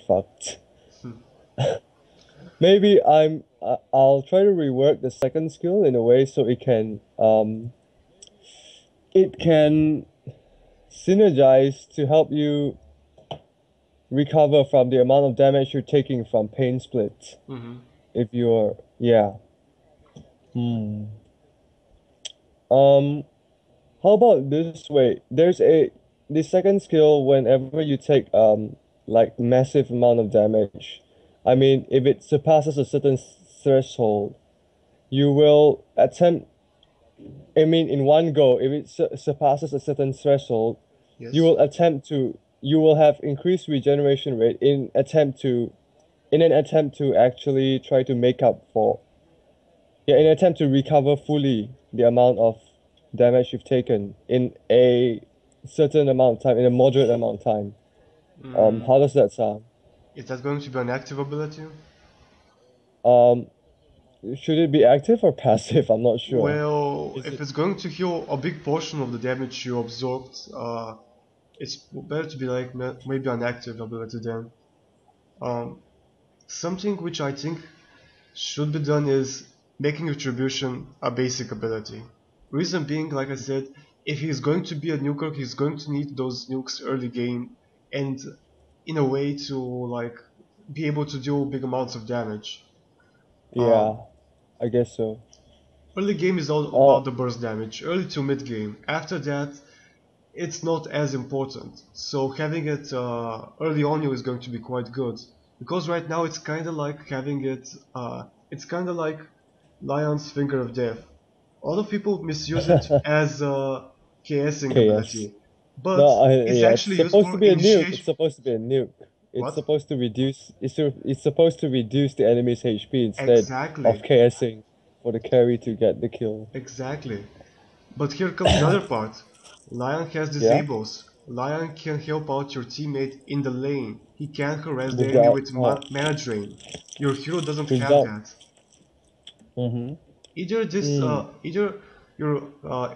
fucked. Hmm. Maybe I'll try to rework the second skill in a way so it can synergize to help you recover from the amount of damage you're taking from pain split. Mm-hmm. If you're yeah. Hmm. Um, how about this way? The second skill whenever you take like massive amount of damage. I mean, if it surpasses a certain threshold, you will attempt I mean, in one go, if it surpasses a certain threshold, Yes. you will have increased regeneration rate in an attempt to actually try to make up for, yeah, in an attempt to recover fully the amount of damage you've taken in a certain amount of time, in a moderate amount of time. Mm. How does that sound? Is that going to be an active ability? Um, should it be active or passive? I'm not sure. Well, Is if it? it's going to heal a big portion of the damage you absorbed, it's better to be like maybe an active ability then. Um, Something which I think should be done is making Retribution a basic ability. Reason being, like I said, if he's going to be a nuker, he's going to need those nukes early game and in a way to like be able to deal big amounts of damage. Um, Yeah, I guess so. Early game is all about Oh, the burst damage, early to mid game. After that, it's not as important. So having it early on you is going to be quite good. Because right now it's kind of like having it, it's kind of like Lion's Finger of Death. A lot of people misuse it as a KSing KS. ability, but No, it's yeah, it's actually used supposed for to be a nuke. It's initiation. supposed to be a nuke. It's What? supposed to reduce. It's supposed to reduce the enemy's HP instead of Exactly, KSing for the carry to get the kill. exactly. But here comes the other part. Lion has Yeah, disables. Lion can help out your teammate in the lane. He can harass the enemy without with mana drain. Your hero doesn't have without. that. Mm-hmm. Either your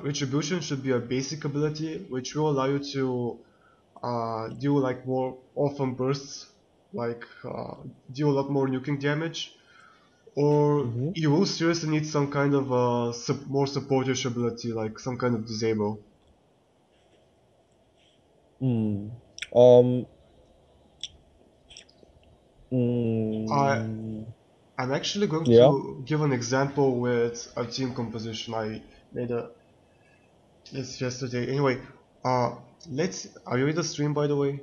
retribution should be a basic ability, which will allow you to do like more often bursts, like do a lot more nuking damage, or Mm-hmm. you will seriously need some kind of more supportish ability, like some kind of disable. Mm. Um. I Mm, I'm actually going yeah. to give an example with a team composition I made this yesterday. Anyway, uh, are you in the stream by the way?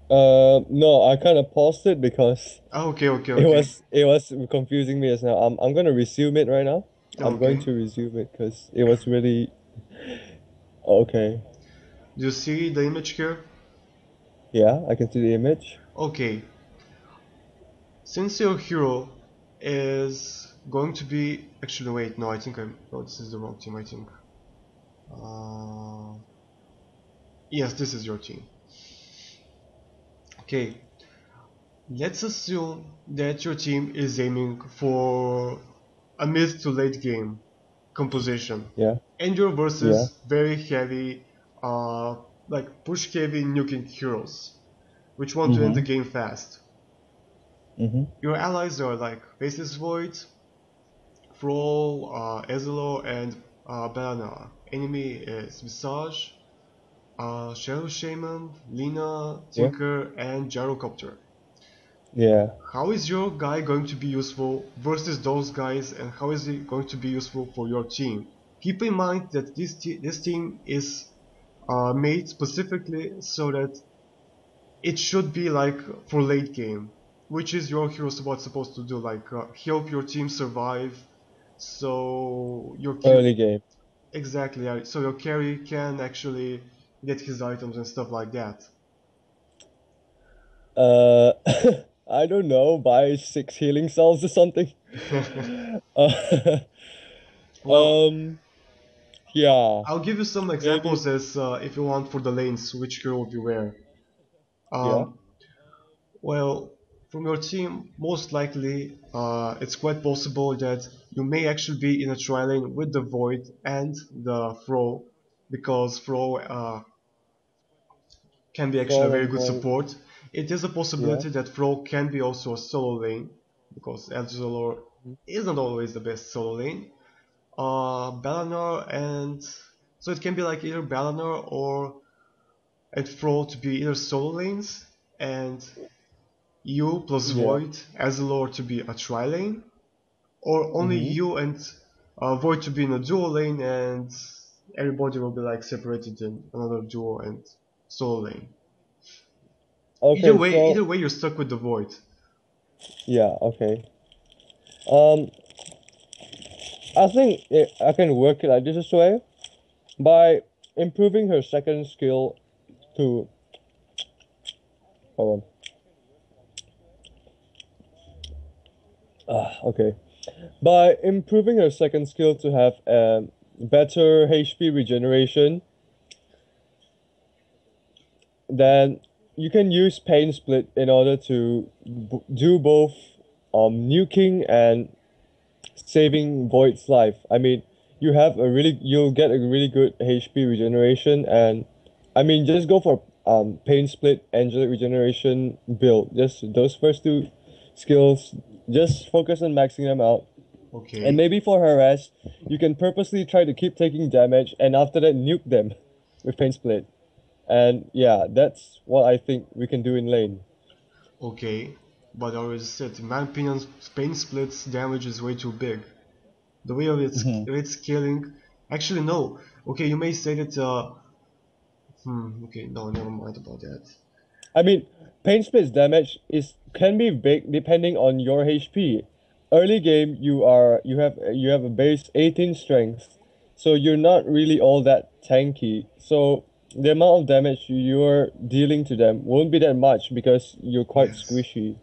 No, I kind of paused it because Oh, okay, okay, it okay, was confusing me as now. I'm gonna resume it right now. I'm going okay. to resume it because it was really okay. Do you see the image here? Yeah, I can see the image. Okay, since your hero is going to be actually wait, no, I think I'm no, this is the wrong team. I think. Uh, yes, this is your team. Okay, let's assume that your team is aiming for a mid to late game composition, Yeah, and your yeah. versus very heavy, uh, like push heavy nuking heroes, which want to end the Mm-hmm. game fast. Mm-hmm. Your allies are like Faceless Void, Thrall, Ezreal, and Belana. Enemy is Visage, Shadow Shaman, Lina, Yeah, Tinker, and Gyrocopter. yeah. How is your guy going to be useful versus those guys, and how is he going to be useful for your team? Keep in mind that this team is made specifically so that it should be like for late game, which is your hero supposed to do, like help your team survive, so Early game. exactly, so your carry can actually get his items and stuff like that. Uh, I don't know. Buy 6 healing cells or something. Uh, Well, um. Yeah. I'll give you some Maybe. examples as if you want for the lanes, which hero would you wear. Yeah. Um, well, from your team, most likely it's quite possible that you may actually be in a tri lane with the Void and the Throw, because Throw can be actually a Thrall very and good Void. support. it is a Yeah. possibility that Throw can be also a solo lane, because Eldralor Mhm. isn't always the best solo lane. Balanor and so it can be like either Balanor or and Throw to be either solo lanes, and you plus Yeah. Void as a lore to be a tri lane, or only Mm-hmm. you and Void to be in a duo lane, and everybody will be like separated in another duo and solo lane. Okay, Either so way, you're stuck with the Void. yeah, okay. Um, I can work it like this way by improving her second skill to hold on. Okay. By improving her second skill to have better HP regeneration, then you can use Pain Split in order to do both nuking and saving Void's life. I mean, you'll get a really good HP regeneration, and I mean just go for Pain Split, Angelic Regeneration build. Just those first two skills, just focus on maxing them out. And Okay, maybe for harass, you can purposely try to keep taking damage and after that nuke them with Pain Split. And yeah, that's what I think we can do in lane. okay, but I already said, in my opinion, Pain Split's damage is way too big. The way of Mhm. its scaling, actually no. Okay, you may say that. Okay, no, never mind about that. I mean, Pain Split's damage is can be big depending on your HP. Early game, you have a base 18 strength, so you're not really all that tanky. So the amount of damage you're dealing to them won't be that much because you're quite Yes. squishy.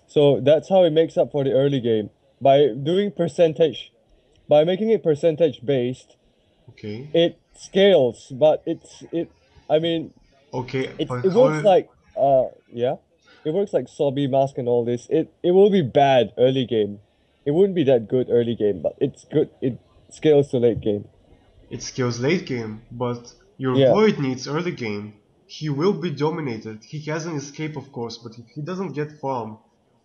So that's how it makes up for the early game. By doing percentage, by making it percentage based, Okay. it scales, but I mean, Okay, but it works how? like yeah. It works like Sobby Mask and all this. It will be bad early game. It wouldn't be that good early game, but it's good. It scales to late game. It scales late game, but your Yeah. Void needs early game. He will be dominated. He has an escape, of course, but if he doesn't get farm,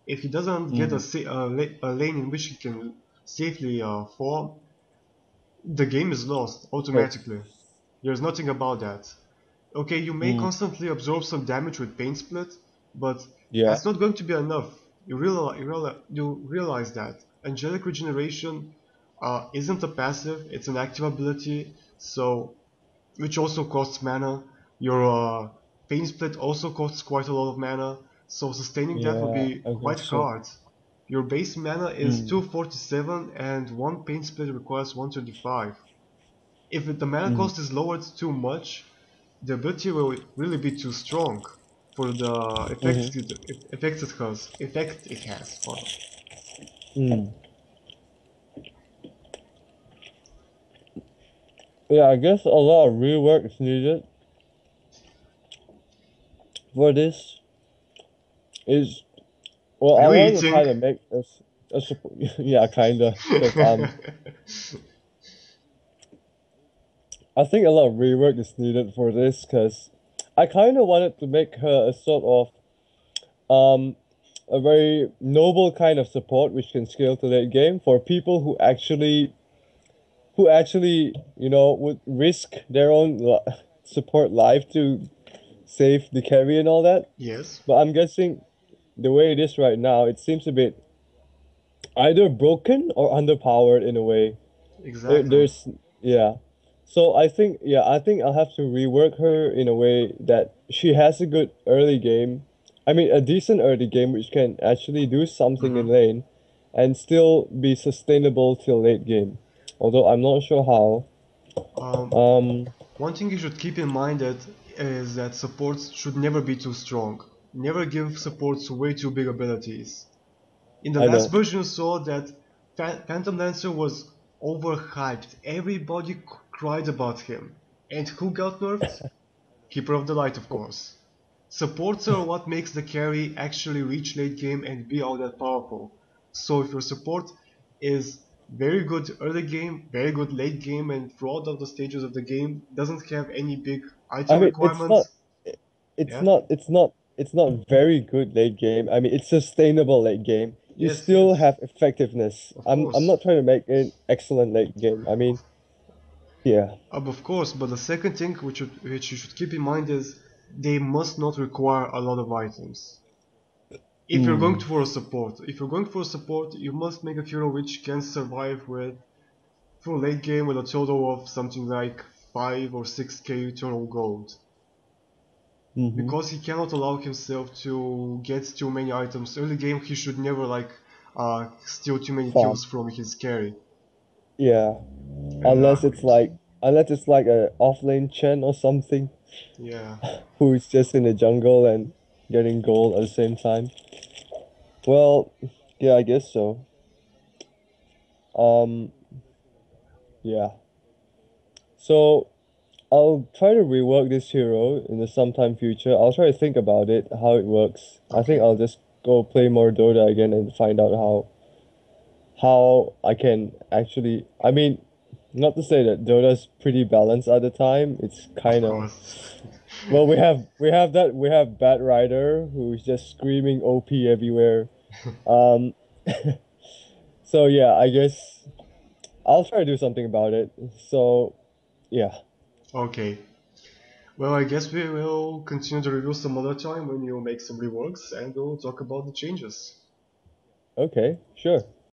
if he doesn't get Mm. a lane in which he can safely farm, the game is lost Okay. automatically. There's nothing about that. Okay, you may Mm. constantly absorb some damage with Pain Split, but Yeah. that's not going to be enough. You realize that. Angelic Regeneration isn't a passive, it's an active ability, so which also costs mana. Your Pain Split also costs quite a lot of mana, so sustaining that will Yeah. be I quite guess so. hard. Your base mana is Mm. 247 and one Pain Split requires 135. If the mana Mm. cost is lowered too much, the ability will really be too strong for the Mm-hmm. effect it has. Pardon. Mm. Yeah, I guess a lot of rework is needed for this. Is well, Are I you want to eating? kind of make a yeah, kinda, because I think a lot of rework is needed for this because I kind of wanted to make her a sort of um a very noble kind of support which can scale to late game for people who actually would risk their own support life to save the carry and all that. Yes, But I'm guessing the way it is right now, it seems a bit either broken or underpowered in a way. exactly. There's yeah. So I think I'll have to rework her in a way that she has a good early game. I mean a decent early game which can actually do something in hmm lane and still be sustainable till late game. Although I'm not sure how. Um, Um One thing you should keep in mind that is that supports should never be too strong. Never give supports way too big abilities. In the I last know. version, you saw that Phantom Lancer was overhyped. Everybody cried about him. And who got nerfed? Keeper of the Light, of course. Supports are what makes the carry actually reach late game and be all that powerful. So if your support is very good early game, very good late game, and throughout all the stages of the game, doesn't have any big I item mean requirements, it's yeah, not it's not very good late game. I mean, it's sustainable late game. You Yes, still yes, have effectiveness. of I'm course. not trying to make an excellent late game. I mean, yeah. Of course, but the second thing which you should keep in mind is they must not require a lot of items. If you're going Mm, for a support, you must make a hero which can survive with for late game with a total of something like 5 or 6k eternal gold. mm-hmm. Because he cannot allow himself to get too many items early game, he should never steal too many Farm. kills from his carry. Yeah. And Unless it's like unless it's like a offlane Chen or something yeah, who's just in the jungle and getting gold at the same time. Well, yeah, I guess so. Um, yeah. So I'll try to rework this hero in the sometime future. I'll try to think about it, how it works. I think okay. I'll just go play more Dota again and find out how I can actually. I mean, not to say that Dota's pretty balanced at the time. It's Of kind of course. well, we have Bat Rider who's just screaming OP everywhere. Um, so yeah, I guess I'll try to do something about it. So yeah, Okay. Well, I guess we will continue the review some other time when you make some reworks and we'll talk about the changes. okay, sure.